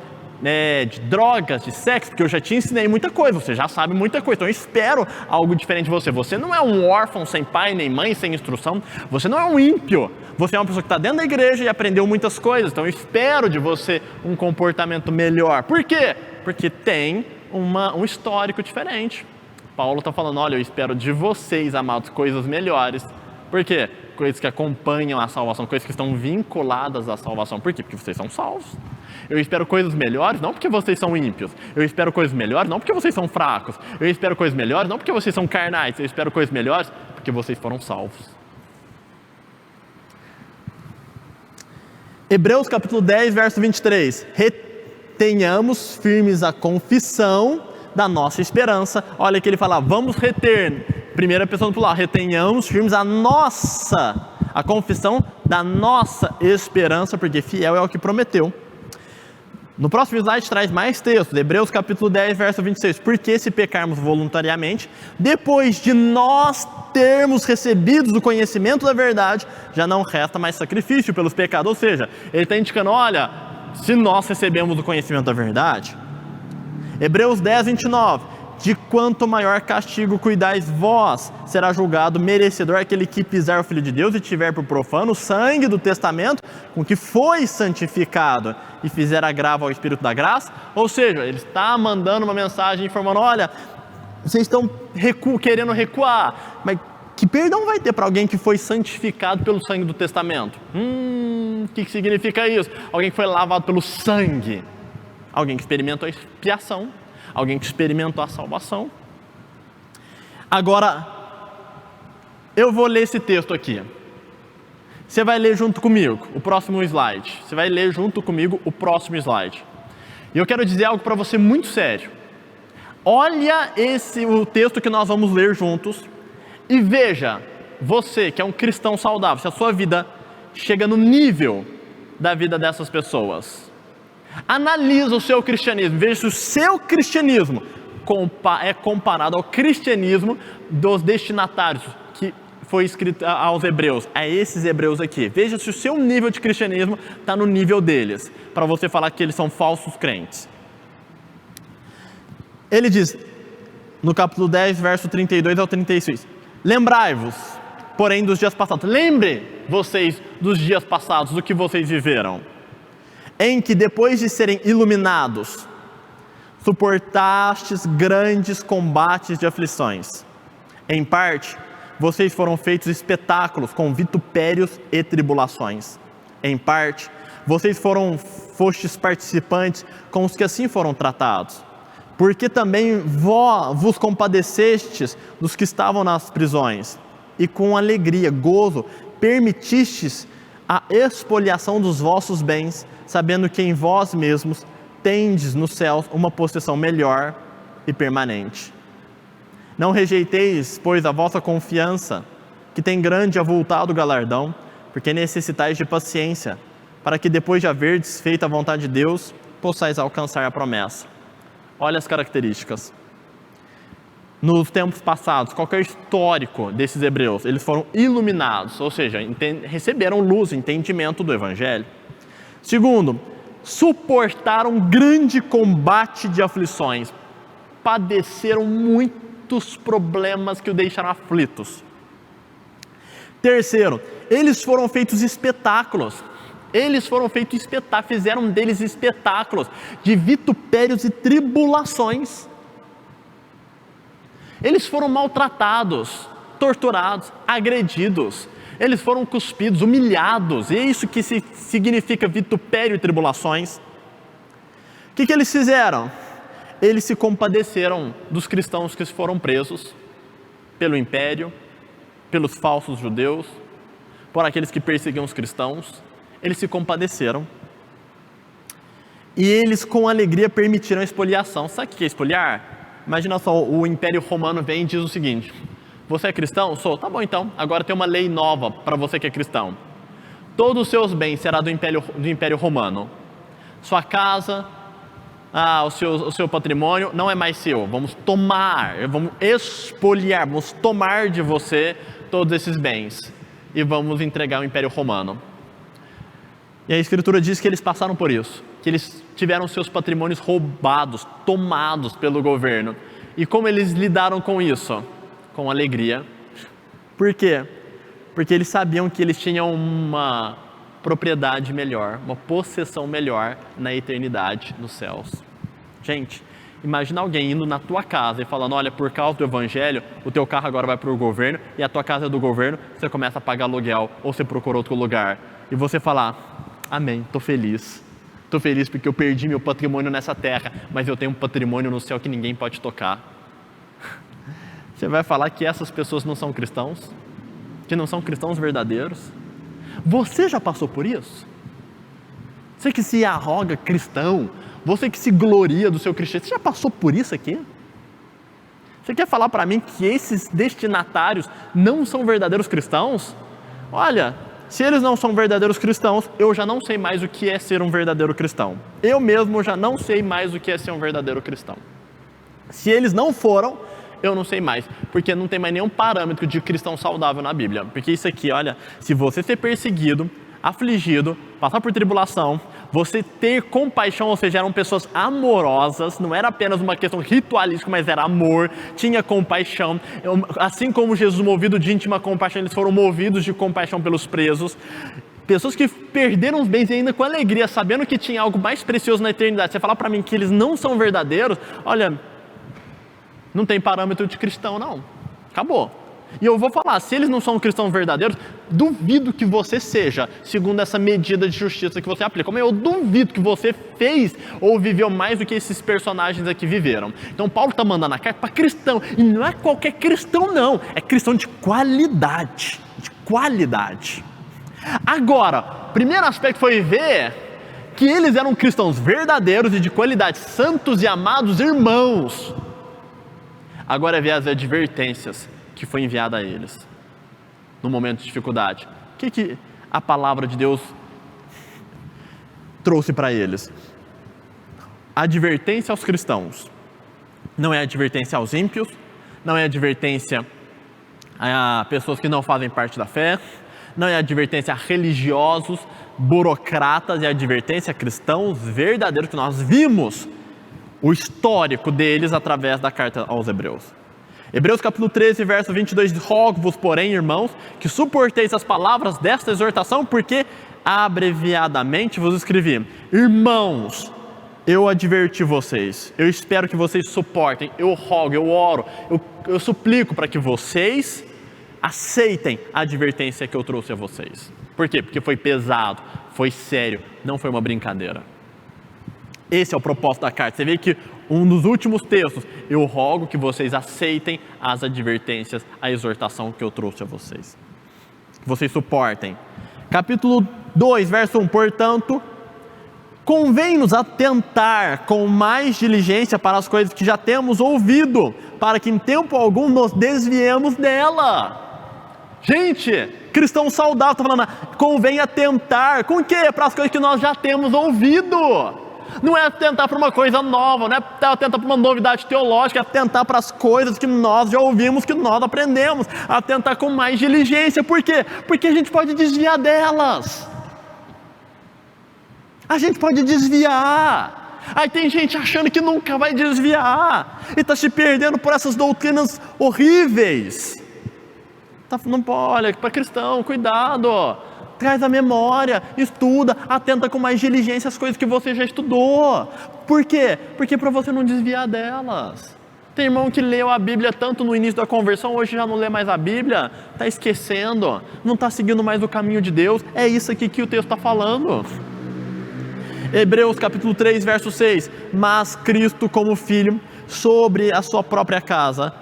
de drogas, de sexo, porque eu já te ensinei muita coisa, você já sabe muita coisa, então eu espero algo diferente de você. Você não é um órfão sem pai nem mãe, sem instrução, você não é um ímpio, você é uma pessoa que está dentro da igreja e aprendeu muitas coisas, então eu espero de você um comportamento melhor. Por quê? Porque tem um histórico diferente. Paulo está falando: olha, eu espero de vocês, amados, coisas melhores. Por quê? Coisas que acompanham a salvação, coisas que estão vinculadas à salvação. Por quê? Porque vocês são salvos. Eu espero coisas melhores, não porque vocês são ímpios. Eu espero coisas melhores, não porque vocês são fracos. Eu espero coisas melhores, não porque vocês são carnais. Eu espero coisas melhores porque vocês foram salvos. Hebreus capítulo 10, verso 23. Retenhamos firmes a confissão da nossa esperança. Olha que ele fala: vamos reter. Primeira pessoa no plural: retenhamos firmes a confissão da nossa esperança, porque fiel é o que prometeu. No próximo slide traz mais textos. Hebreus capítulo 10, verso 26. Porque se pecarmos voluntariamente, depois de nós termos recebido o conhecimento da verdade, já não resta mais sacrifício pelos pecados. Ou seja, ele está indicando: olha, se nós recebemos o conhecimento da verdade. Hebreus 10, 29. de quanto maior castigo cuidais vós, será julgado merecedor aquele que pisar o Filho de Deus e tiver por profano o sangue do testamento com que foi santificado e fizer agravo ao Espírito da graça. Ou seja, ele está mandando uma mensagem informando, olha, vocês estão querendo recuar, mas que perdão vai ter para alguém que foi santificado pelo sangue do testamento? O que significa isso? Alguém que foi lavado pelo sangue, alguém que experimentou a expiação, alguém que experimentou a salvação. Agora, eu vou ler esse texto aqui. Você vai ler junto comigo o próximo slide. Você vai ler junto comigo o próximo slide. E eu quero dizer algo para você muito sério. Olha o texto que nós vamos ler juntos e veja, você que é um cristão saudável, se a sua vida chega no nível da vida dessas pessoas. Analisa o seu cristianismo, veja se o seu cristianismo é comparado ao cristianismo dos destinatários que foi escrito aos hebreus, a esses hebreus aqui. Veja se o seu nível de cristianismo está no nível deles, para você falar que eles são falsos crentes. Ele diz, no capítulo 10, verso 32 ao 36, lembrai-vos, porém, dos dias passados. Lembre vocês dos dias passados, do que vocês viveram, em que depois de serem iluminados, suportastes grandes combates de aflições. Em parte, vocês foram feitos espetáculos com vitupérios e tribulações. Em parte, vocês fostes participantes com os que assim foram tratados. Porque também vos compadecestes dos que estavam nas prisões, e com alegria, gozo, permitistes a expoliação dos vossos bens, sabendo que em vós mesmos tendes nos céus uma possessão melhor e permanente. Não rejeiteis, pois, a vossa confiança, que tem grande e avultado galardão, porque necessitais de paciência, para que depois de haverdes feito a vontade de Deus, possais alcançar a promessa. Olha as características. Nos tempos passados, qual que é o histórico desses hebreus? Eles foram iluminados, ou seja, receberam luz, entendimento do Evangelho. Segundo, suportaram grande combate de aflições. Padeceram muitos problemas que o deixaram aflitos. Terceiro, eles foram feitos espetáculos. Fizeram deles espetáculos de vitupérios e tribulações. Eles foram maltratados, torturados, agredidos. Eles foram cuspidos, humilhados. E é isso que significa vitupério e tribulações. O que eles fizeram? Eles se compadeceram dos cristãos que foram presos pelo império, pelos falsos judeus, por aqueles que perseguiam os cristãos. Eles se compadeceram e eles com alegria permitiram a expoliação. Sabe o que é expoliar? Imagina só, o Império Romano vem e diz o seguinte: você é cristão? Sou. Tá bom então, agora tem uma lei nova para você que é cristão. Todos os seus bens serão do Império Romano. Sua casa, o seu patrimônio não é mais seu. Vamos expoliar, vamos tomar de você todos esses bens e vamos entregar ao Império Romano. E a Escritura diz que eles passaram por isso, que eles tiveram seus patrimônios roubados, tomados pelo governo. E como eles lidaram com isso? Com alegria. Por quê? Porque eles sabiam que eles tinham uma propriedade melhor, uma possessão melhor na eternidade, nos céus. Gente, imagina alguém indo na tua casa e falando, olha, por causa do Evangelho, o teu carro agora vai para o governo, e a tua casa é do governo, você começa a pagar aluguel, ou você procura outro lugar. E você falar, amém, estou feliz porque eu perdi meu patrimônio nessa terra, mas eu tenho um patrimônio no céu que ninguém pode tocar. Você vai falar que essas pessoas não são cristãos? Que não são cristãos verdadeiros? Você já passou por isso? Você que se arroga cristão, você que se gloria do seu cristianismo, você já passou por isso aqui? Você quer falar para mim que esses destinatários não são verdadeiros cristãos? Olha, se eles não são verdadeiros cristãos, eu já não sei mais o que é ser um verdadeiro cristão. Eu mesmo já não sei mais o que é ser um verdadeiro cristão. Se eles não foram, eu não sei mais, porque não tem mais nenhum parâmetro de cristão saudável na Bíblia. Porque isso aqui, olha, se você ser perseguido, afligido, passar por tribulação, Você ter compaixão, ou seja, eram pessoas amorosas, não era apenas uma questão ritualística, mas era amor, tinha compaixão. Assim como Jesus, movido de íntima compaixão, eles foram movidos de compaixão pelos presos. Pessoas que perderam os bens e ainda com alegria, sabendo que tinha algo mais precioso na eternidade. Você falar para mim que eles não são verdadeiros, olha, não tem parâmetro de cristão não, acabou. E eu vou falar, se eles não são cristãos verdadeiros, duvido que você seja, segundo essa medida de justiça que você aplica. Mas eu duvido que você fez ou viveu mais do que esses personagens aqui viveram. Então Paulo está mandando a carta para cristão, e não é qualquer cristão não, é cristão de qualidade, Agora, o primeiro aspecto foi ver que eles eram cristãos verdadeiros e de qualidade, santos e amados irmãos. Agora é ver as advertências que foi enviada a eles no momento de dificuldade. O que a palavra de Deus trouxe para eles? Advertência aos cristãos. Não é advertência aos ímpios, não é advertência a pessoas que não fazem parte da fé, não é advertência a religiosos, burocratas, é advertência a cristãos verdadeiros, que nós vimos o histórico deles através da carta aos Hebreus. Hebreus capítulo 13, verso 22, rogo-vos, porém, irmãos, que suporteis as palavras desta exortação, porque abreviadamente vos escrevi. Irmãos, eu adverti vocês, eu espero que vocês suportem, eu rogo, eu oro, eu suplico para que vocês aceitem a advertência que eu trouxe a vocês. Por quê? Porque foi pesado, foi sério, não foi uma brincadeira. Esse é o propósito da carta. Você vê que um dos últimos textos, eu rogo que vocês aceitem as advertências, a exortação que eu trouxe a vocês. Que vocês suportem. Capítulo 2, verso 1. Portanto, convém-nos atentar com mais diligência para as coisas que já temos ouvido, para que em tempo algum nos desviemos dela. Gente, cristão saudável, está falando, convém atentar. Com o quê? Para as coisas que nós já temos ouvido. Não é atentar para uma coisa nova, não é atentar para uma novidade teológica, é atentar para as coisas que nós já ouvimos, que nós aprendemos, atentar com mais diligência. Por quê? Porque a gente pode desviar delas. A gente pode desviar. Aí tem gente achando que nunca vai desviar e está se perdendo por essas doutrinas horríveis. Não pode, olha, para cristão, cuidado. Traz a memória, estuda, atenta com mais diligência as coisas que você já estudou. Por quê? Porque para você não desviar delas. Tem irmão que leu a Bíblia tanto no início da conversão, hoje já não lê mais a Bíblia, está esquecendo, não está seguindo mais o caminho de Deus. É isso aqui que o texto está falando. Hebreus capítulo 3, verso 6. Mas Cristo como Filho sobre a sua própria casa,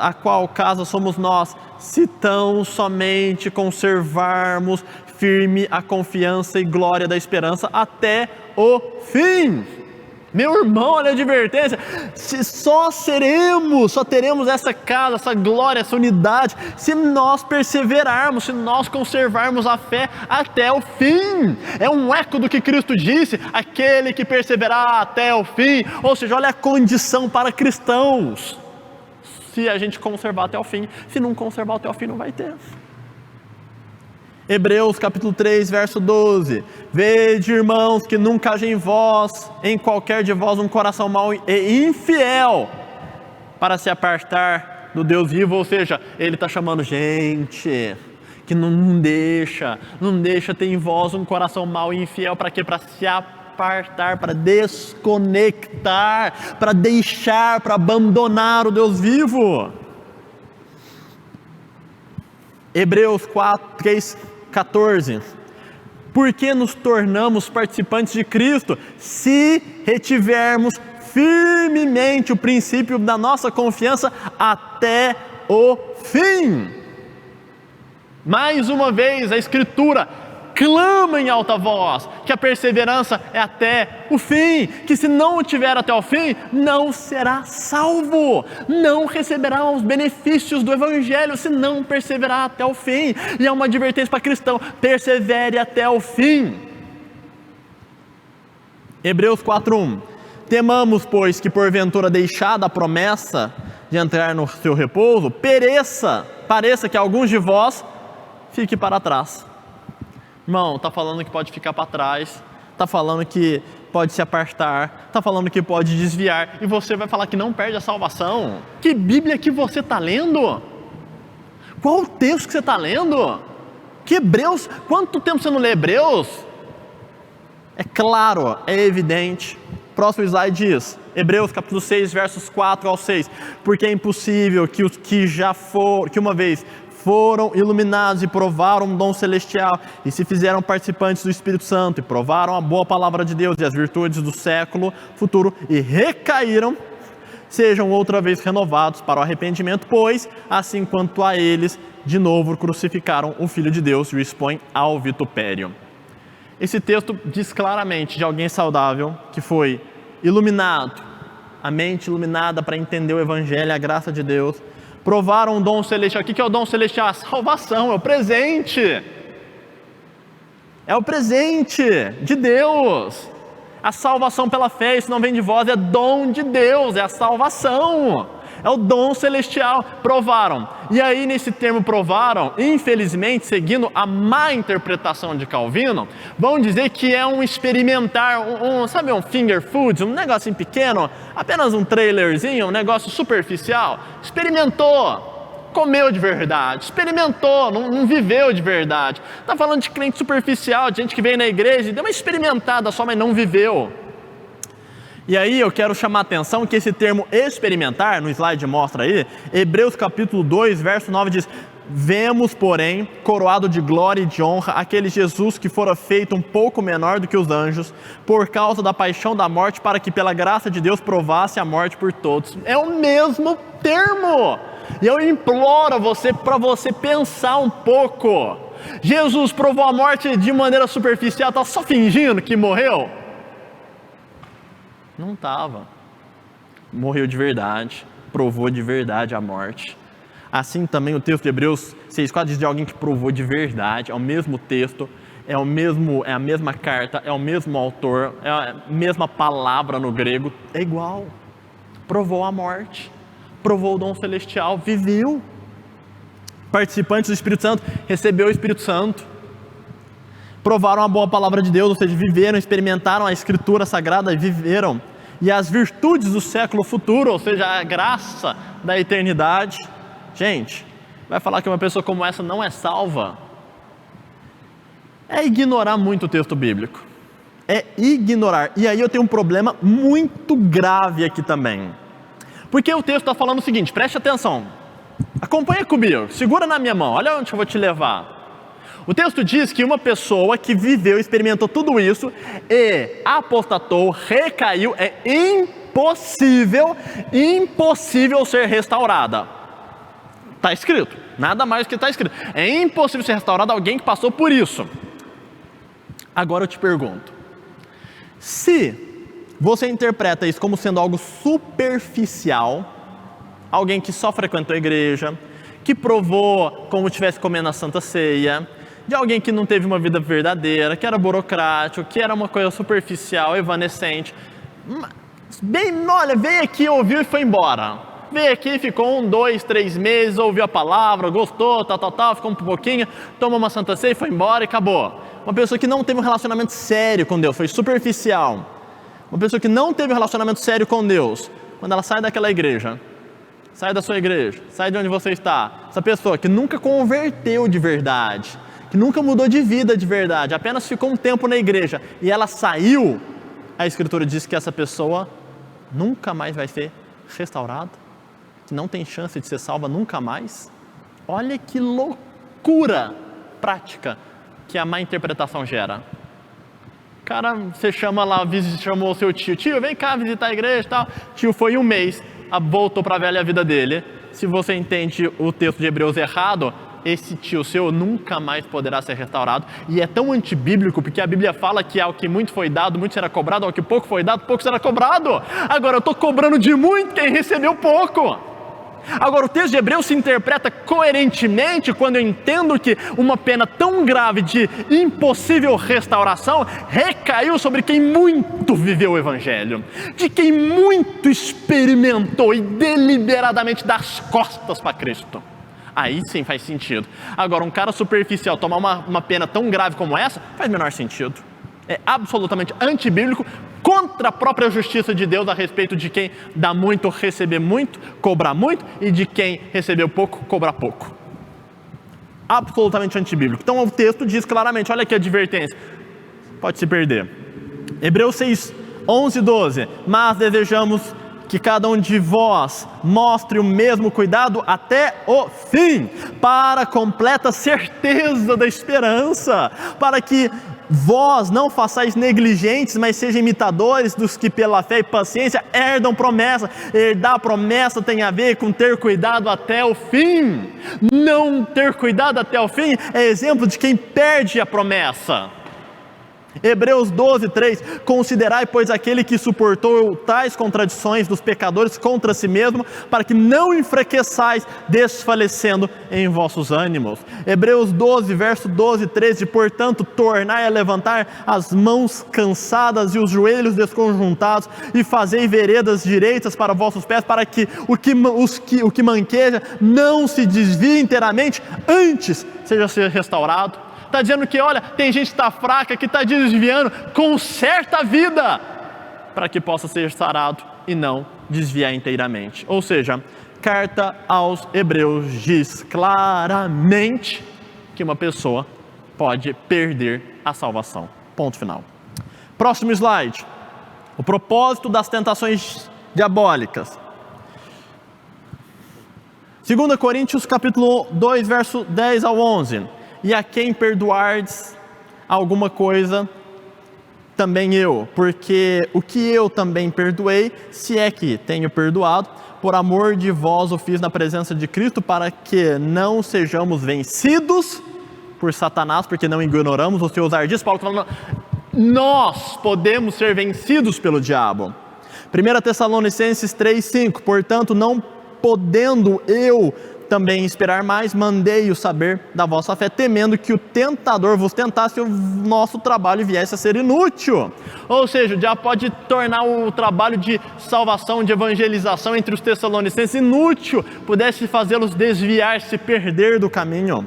a qual casa somos nós, se tão somente conservarmos firme a confiança e glória da esperança até o fim. Meu irmão, olha a advertência, só teremos essa casa, essa glória, essa unidade, se nós perseverarmos, se nós conservarmos a fé até o fim. É um eco do que Cristo disse, aquele que perseverar até o fim. Ou seja, olha a condição para cristãos. Se a gente conservar até o fim, se não conservar até o fim, não vai ter. Hebreus capítulo 3, verso 12. Vede, irmãos, que nunca haja em qualquer de vós um coração mau e infiel, para se apartar do Deus vivo. Ou seja, ele está chamando gente que não deixa ter em vós um coração mau e infiel. Para quê? Para se apartar, para desconectar, para deixar, para abandonar o Deus vivo. Hebreus 3:14. Porque nos tornamos participantes de Cristo, se retivermos firmemente o princípio da nossa confiança até o fim. Mais uma vez a Escritura clama em alta voz que a perseverança é até o fim, que se não tiver até o fim, não será salvo, não receberá os benefícios do Evangelho, se não perseverar até o fim. E é uma advertência para cristão: persevere até o fim. Hebreus 4:1. Temamos, pois, que porventura deixada a promessa de entrar no seu repouso, pareça que alguns de vós fique para trás. Irmão, está falando que pode ficar para trás, está falando que pode se apartar, está falando que pode desviar, e você vai falar que não perde a salvação? Que Bíblia que você está lendo? Qual o texto que você está lendo? Que Hebreus? Quanto tempo você não lê Hebreus? É claro, é evidente. Próximo slide diz, Hebreus capítulo 6, versos 4 ao 6. Porque é impossível que os que que uma vez foram iluminados e provaram um dom celestial e se fizeram participantes do Espírito Santo e provaram a boa palavra de Deus e as virtudes do século futuro e recaíram, sejam outra vez renovados para o arrependimento, pois, assim quanto a eles, de novo crucificaram o Filho de Deus e o expõem ao vitupério. Esse texto diz claramente de alguém saudável que foi iluminado, a mente iluminada para entender o Evangelho, a graça de Deus, provaram um dom celestial. O que é o dom celestial? A salvação, é o presente. É o presente de Deus. A salvação pela fé, isso não vem de vós, é dom de Deus, é a salvação. É o dom celestial. Provaram. E aí, nesse termo provaram, infelizmente, seguindo a má interpretação de Calvino, vão dizer que é um experimentar, sabe, um finger foods, um negocinho pequeno, apenas um trailerzinho, um negócio superficial. Experimentou, comeu de verdade, experimentou, não viveu de verdade. Está falando de crente superficial, de gente que veio na igreja e deu uma experimentada só, mas não viveu. E aí eu quero chamar a atenção que esse termo experimentar, no slide mostra aí, Hebreus capítulo 2, verso 9 diz: vemos, porém, coroado de glória e de honra, aquele Jesus que fora feito um pouco menor do que os anjos, por causa da paixão da morte, para que pela graça de Deus provasse a morte por todos. É o mesmo termo. E eu imploro você, para você pensar um pouco. Jesus provou a morte de maneira superficial, está só fingindo que morreu? Não estava. Morreu de verdade, provou de verdade a morte. Assim também o texto de Hebreus 6,4 diz de alguém que provou de verdade, é o mesmo texto, é a mesma carta, é o mesmo autor, é a mesma palavra no grego, é igual. Provou a morte, provou o dom celestial, viveu. Participantes do Espírito Santo, recebeu o Espírito Santo. Provaram a boa palavra de Deus, ou seja, viveram, experimentaram a Escritura Sagrada e viveram. E as virtudes do século futuro, ou seja, a graça da eternidade. Gente, vai falar que uma pessoa como essa não é salva? É ignorar muito o texto bíblico. É ignorar. E aí eu tenho um problema muito grave aqui também. Porque o texto está falando o seguinte, preste atenção. Acompanha comigo, segura na minha mão, olha onde eu vou te levar. O texto diz que uma pessoa que viveu, experimentou tudo isso e apostatou, recaiu, é impossível ser restaurada. Está escrito, nada mais do que está escrito. É impossível ser restaurado alguém que passou por isso. Agora eu te pergunto, se você interpreta isso como sendo algo superficial, alguém que só frequentou a igreja, que provou como estivesse comendo a Santa Ceia, de alguém que não teve uma vida verdadeira, que era burocrático, que era uma coisa superficial, evanescente. Olha, veio aqui, ouviu e foi embora. Veio aqui, ficou 1, 2, 3 meses, ouviu a palavra, gostou, ficou um pouquinho, tomou uma Santa Ceia e foi embora e acabou. Uma pessoa que não teve um relacionamento sério com Deus, foi superficial. Uma pessoa que não teve um relacionamento sério com Deus, quando ela sai daquela igreja, sai da sua igreja, sai de onde você está, essa pessoa que nunca converteu de verdade, que nunca mudou de vida de verdade, apenas ficou um tempo na igreja e ela saiu, a Escritura diz que essa pessoa nunca mais vai ser restaurada, que não tem chance de ser salva nunca mais. Olha que loucura prática que a má interpretação gera. Cara, você chama lá, chamou o seu tio, vem cá visitar a igreja e tal. Tio foi 1 mês, voltou para a velha vida dele. Se você entende o texto de Hebreus errado, esse tio seu nunca mais poderá ser restaurado. E é tão antibíblico, porque a Bíblia fala que ao que muito foi dado, muito será cobrado, ao que pouco foi dado, pouco será cobrado. Agora eu estou cobrando de muito quem recebeu pouco. Agora o texto de Hebreus se interpreta coerentemente quando eu entendo que uma pena tão grave de impossível restauração recaiu sobre quem muito viveu o Evangelho, de quem muito experimentou e deliberadamente dá as costas para Cristo. Aí sim faz sentido. Agora um cara superficial tomar uma pena tão grave como essa, faz menor sentido. é absolutamente antibíblico, contra a própria justiça de Deus a respeito de quem dá muito, receber muito, cobrar muito, e de quem recebeu pouco, cobrar pouco. Absolutamente antibíblico. Então o texto diz claramente, olha aqui a advertência, pode se perder. Hebreus 6, 11 e 12, mas desejamos que cada um de vós mostre o mesmo cuidado até o fim, para a completa certeza da esperança, para que vós não façais negligentes, mas sejam imitadores dos que pela fé e paciência herdam promessa. Herdar a promessa tem a ver com ter cuidado até o fim. Não ter cuidado até o fim é exemplo de quem perde a promessa. Hebreus 12, 3, considerai, pois, aquele que suportou tais contradições dos pecadores contra si mesmo, para que não enfraqueçais, desfalecendo em vossos ânimos. Hebreus 12, verso 12 e 13, portanto, tornai a levantar as mãos cansadas e os joelhos desconjuntados, e fazei veredas direitas para vossos pés, para que o que manqueja não se desvie inteiramente, antes seja restaurado. Está dizendo que, olha, tem gente que está fraca, que está desviando, conserta a vida, para que possa ser sarado e não desviar inteiramente. Ou seja, carta aos Hebreus diz claramente que uma pessoa pode perder a salvação. Ponto final. Próximo slide. O propósito das tentações diabólicas. 2 Coríntios capítulo 2, verso 10 ao 11. E a quem perdoardes alguma coisa, também eu, porque o que eu também perdoei, se é que tenho perdoado, por amor de vós o fiz na presença de Cristo, para que não sejamos vencidos por Satanás, porque não ignoramos os seus ardis. Paulo está falando, nós podemos ser vencidos pelo diabo. 1 Tessalonicenses 3, 5, portanto, não podendo eu também esperar mais, mandei-o saber da vossa fé, temendo que o tentador vos tentasse e o nosso trabalho viesse a ser inútil. Ou seja, o diabo pode tornar o trabalho de salvação, de evangelização entre os tessalonicenses inútil, pudesse fazê-los desviar, se perder do caminho.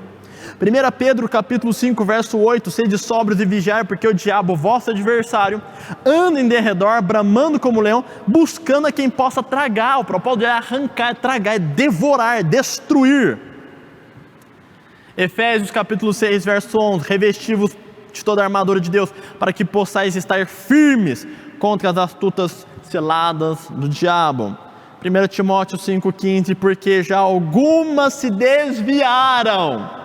1 Pedro capítulo 5, verso 8, sede sóbrios e vigiai, porque o diabo, vosso adversário, anda em derredor, bramando como leão, buscando a quem possa tragar. O propósito é arrancar, é tragar, é devorar, é destruir. Efésios capítulo 6, verso 11, revesti-vos de toda a armadura de Deus, para que possais estar firmes contra as astutas ciladas do diabo. 1 Timóteo 5, 15, porque já algumas se desviaram,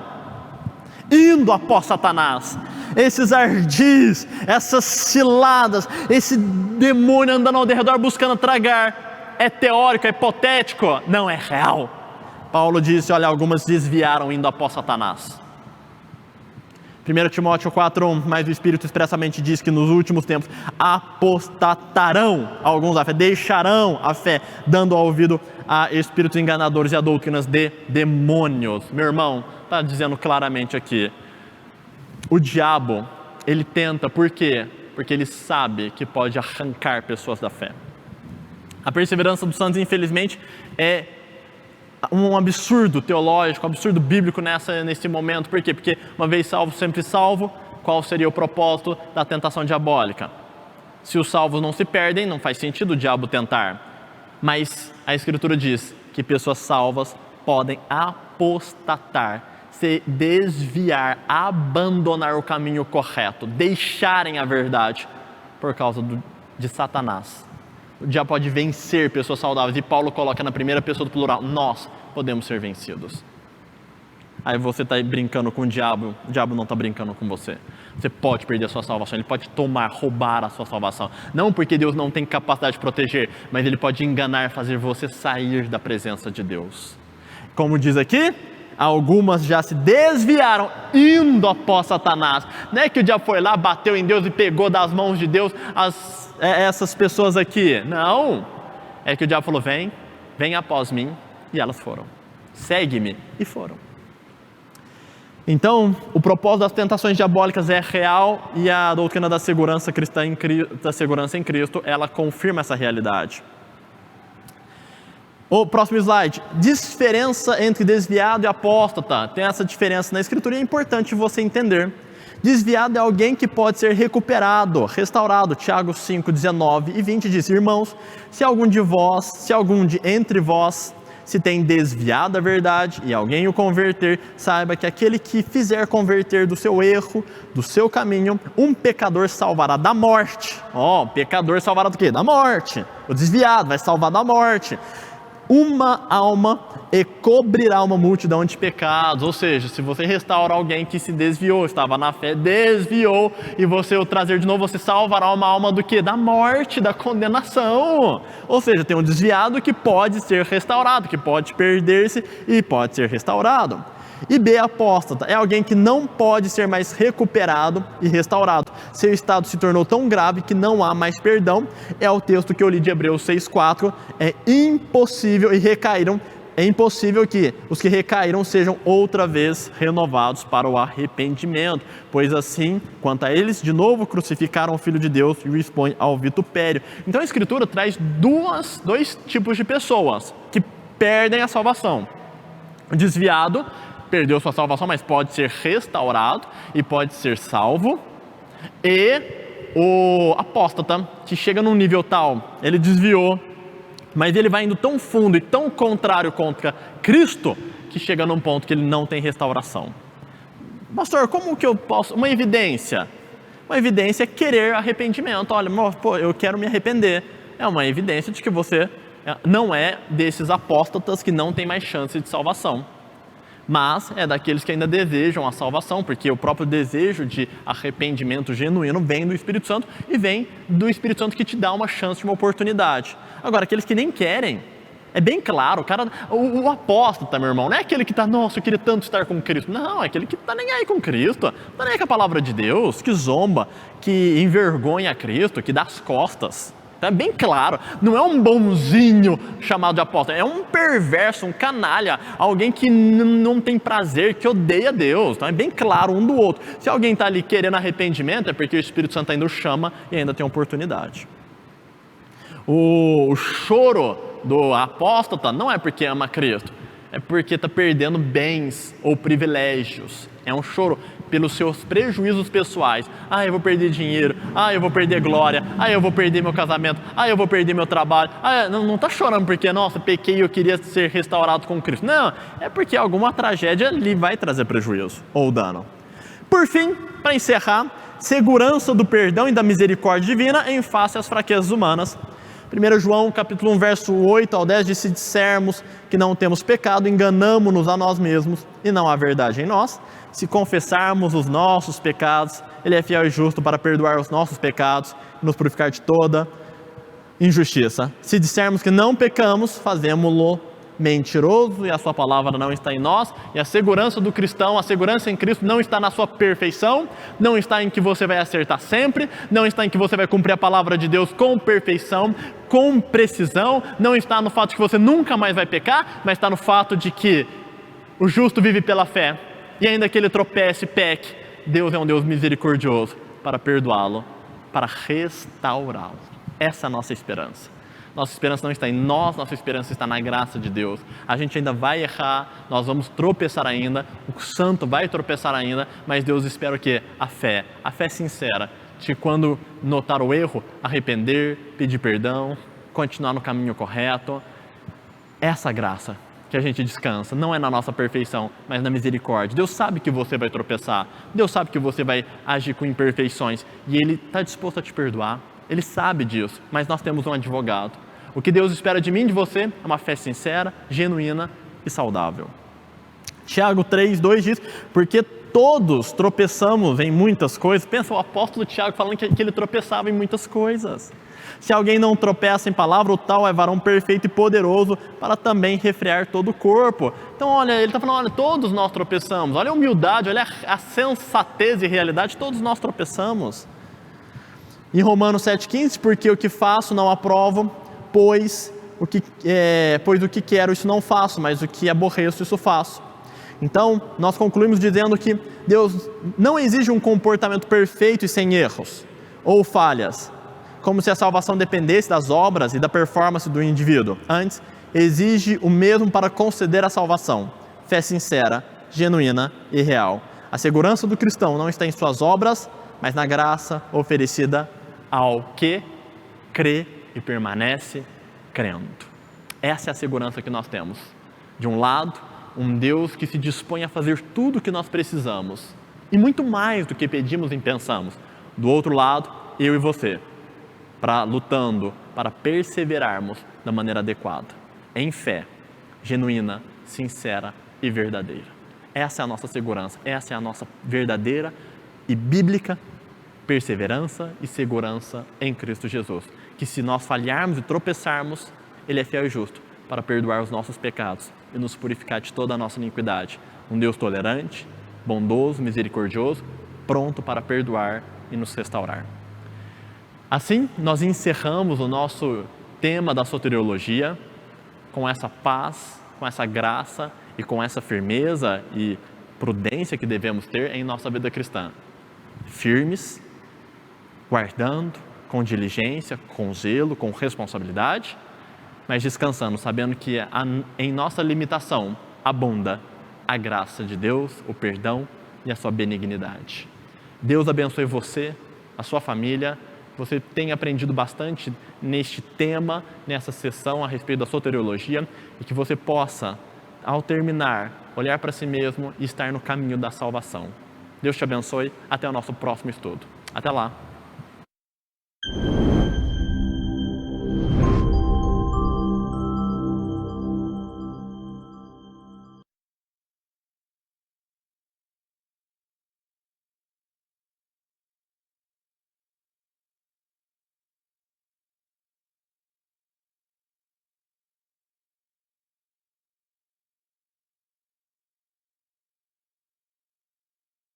indo após Satanás. Esses ardis, essas ciladas, esse demônio andando ao redor buscando tragar, é teórico, é hipotético? Não, é real. Paulo disse, olha, algumas desviaram indo após Satanás. 1 Timóteo 4:1, mas o Espírito expressamente diz que nos últimos tempos apostatarão alguns da fé, deixarão a fé, dando ouvido a espíritos enganadores e a doutrinas de demônios. Meu irmão, está dizendo claramente aqui, o diabo, ele tenta, por quê? Porque ele sabe que pode arrancar pessoas da fé. A perseverança dos santos, infelizmente, é um absurdo teológico, um absurdo bíblico nesse momento. Por quê? Porque uma vez salvo, sempre salvo. Qual seria o propósito da tentação diabólica? Se os salvos não se perdem, não faz sentido o diabo tentar. Mas a Escritura diz que pessoas salvas podem apostatar, se desviar, abandonar o caminho correto, deixarem a verdade por causa de Satanás. O diabo pode vencer pessoas saudáveis, e Paulo coloca na primeira pessoa do plural, nós podemos ser vencidos. Aí você está brincando com o diabo não está brincando com você. Você pode perder a sua salvação, ele pode roubar a sua salvação. Não porque Deus não tem capacidade de proteger, mas ele pode enganar, fazer você sair da presença de Deus. Como diz aqui, algumas já se desviaram, indo após Satanás. Não é que o diabo foi lá, bateu em Deus e pegou das mãos de Deus essas pessoas aqui. Não, é que o diabo falou, vem após mim, e elas foram. Segue-me, e foram. Então, o propósito das tentações diabólicas é real, e a doutrina da segurança cristã da segurança em Cristo, ela confirma essa realidade. O próximo slide, diferença entre desviado e apóstata. Tem essa diferença na Escritura e é importante você entender. Desviado é alguém que pode ser recuperado, restaurado. Tiago 5, 19 e 20 diz: irmãos, se algum entre vós se tem desviado da verdade e alguém o converter, saiba que aquele que fizer converter do seu erro, do seu caminho, um pecador salvará da morte. Pecador salvará do quê? Da morte. O desviado vai salvar da morte. Uma alma e cobrirá uma multidão de pecados. Ou seja, se você restaurar alguém que se desviou, estava na fé, desviou, e você o trazer de novo, você salvará uma alma do quê? Da morte, da condenação. Ou seja, tem um desviado que pode ser restaurado, que pode perder-se e pode ser restaurado. E B, apóstata, é alguém que não pode ser mais recuperado e restaurado. Seu estado se tornou tão grave que não há mais perdão. É o texto que eu li de Hebreus 6,4. É impossível que os que recaíram sejam outra vez renovados para o arrependimento, pois assim, quanto a eles, de novo crucificaram o Filho de Deus e o expõem ao vitupério. Então a Escritura traz dois tipos de pessoas que perdem a salvação. O desviado perdeu sua salvação, mas pode ser restaurado e pode ser salvo. E o apóstata, que chega num nível tal, ele desviou, mas ele vai indo tão fundo e tão contrário contra Cristo, que chega num ponto que ele não tem restauração. Pastor, como que eu posso... Uma evidência é querer arrependimento. Olha, eu quero me arrepender. É uma evidência de que você não é desses apóstatas que não tem mais chance de salvação. Mas é daqueles que ainda desejam a salvação, porque o próprio desejo de arrependimento genuíno vem do Espírito Santo e vem do Espírito Santo que te dá uma chance, uma oportunidade. Agora, aqueles que nem querem, é bem claro, o apóstata, meu irmão, não é aquele que está, nossa, eu queria tanto estar com Cristo. Não, é aquele que está nem aí com Cristo, não está nem aí com a palavra de Deus, que zomba, que envergonha Cristo, que dá as costas. Então é bem claro, não é um bonzinho chamado de apóstolo, é um perverso, um canalha, alguém que não tem prazer, que odeia Deus. Então é bem claro um do outro. Se alguém está ali querendo arrependimento, é porque o Espírito Santo ainda o chama e ainda tem oportunidade. O choro do apóstata não é porque ama Cristo, é porque está perdendo bens ou privilégios. É um choro pelos seus prejuízos pessoais. Eu vou perder dinheiro, eu vou perder glória, eu vou perder meu casamento, eu vou perder meu trabalho. Não está chorando porque, nossa, pequei e eu queria ser restaurado com Cristo. Não, é porque alguma tragédia lhe vai trazer prejuízo ou dano. Por fim, para encerrar, segurança do perdão e da misericórdia divina em face às fraquezas humanas. 1 João capítulo 1, verso 8 ao 10 diz: se dissermos que não temos pecado, enganamo-nos a nós mesmos e não há verdade em nós. Se confessarmos os nossos pecados, Ele é fiel e justo para perdoar os nossos pecados e nos purificar de toda injustiça. Se dissermos que não pecamos, fazemo-lo mentiroso e a sua palavra não está em nós. E a segurança do cristão, a segurança em Cristo não está na sua perfeição, não está em que você vai acertar sempre, não está em que você vai cumprir a palavra de Deus com perfeição, com precisão, não está no fato de que você nunca mais vai pecar, mas está no fato de que o justo vive pela fé, e ainda que ele tropece e peque, Deus é um Deus misericordioso para perdoá-lo, para restaurá-lo. Essa é a nossa esperança. Nossa esperança não está em nós, nossa esperança está na graça de Deus. A gente ainda vai errar, nós vamos tropeçar ainda, o santo vai tropeçar ainda, mas Deus espera o quê? A fé sincera, de quando notar o erro, arrepender, pedir perdão, continuar no caminho correto. Essa graça que a gente descansa, não é na nossa perfeição, mas na misericórdia. Deus sabe que você vai tropeçar, Deus sabe que você vai agir com imperfeições, e Ele está disposto a te perdoar, Ele sabe disso, mas nós temos um advogado. O que Deus espera de mim e de você é uma fé sincera, genuína e saudável. Tiago 3:2 diz: porque todos tropeçamos em muitas coisas. Pensa o apóstolo Tiago falando que ele tropeçava em muitas coisas. Se alguém não tropeça em palavra, o tal é varão perfeito e poderoso para também refrear todo o corpo. Então, olha, ele está falando, olha, todos nós tropeçamos. Olha a humildade, olha a sensatez e realidade, todos nós tropeçamos. Em Romanos 7,15, porque o que faço não aprovo, pois o que quero isso não faço, mas o que aborreço isso faço. Então, nós concluímos dizendo que Deus não exige um comportamento perfeito e sem erros ou falhas, como se a salvação dependesse das obras e da performance do indivíduo. Antes, exige o mesmo para conceder a salvação: fé sincera, genuína e real. A segurança do cristão não está em suas obras, mas na graça oferecida ao que crê e permanece crendo. Essa é a segurança que nós temos. De um lado, um Deus que se dispõe a fazer tudo o que nós precisamos, e muito mais do que pedimos e pensamos. Do outro lado, eu e você, lutando para perseverarmos da maneira adequada, em fé, genuína, sincera e verdadeira. Essa é a nossa segurança, essa é a nossa verdadeira e bíblica perseverança e segurança em Cristo Jesus. Que se nós falharmos e tropeçarmos, Ele é fiel e justo para perdoar os nossos pecados e nos purificar de toda a nossa iniquidade. Um Deus tolerante, bondoso, misericordioso, pronto para perdoar e nos restaurar. Assim, nós encerramos o nosso tema da soteriologia com essa paz, com essa graça e com essa firmeza e prudência que devemos ter em nossa vida cristã. Firmes, guardando com diligência, com zelo, com responsabilidade, mas descansando, sabendo que em nossa limitação abunda a graça de Deus, o perdão e a sua benignidade. Deus abençoe você, a sua família. Você tem aprendido bastante neste tema, nessa sessão a respeito da soteriologia, e que você possa, ao terminar, olhar para si mesmo e estar no caminho da salvação. Deus te abençoe. Até o nosso próximo estudo. Até lá.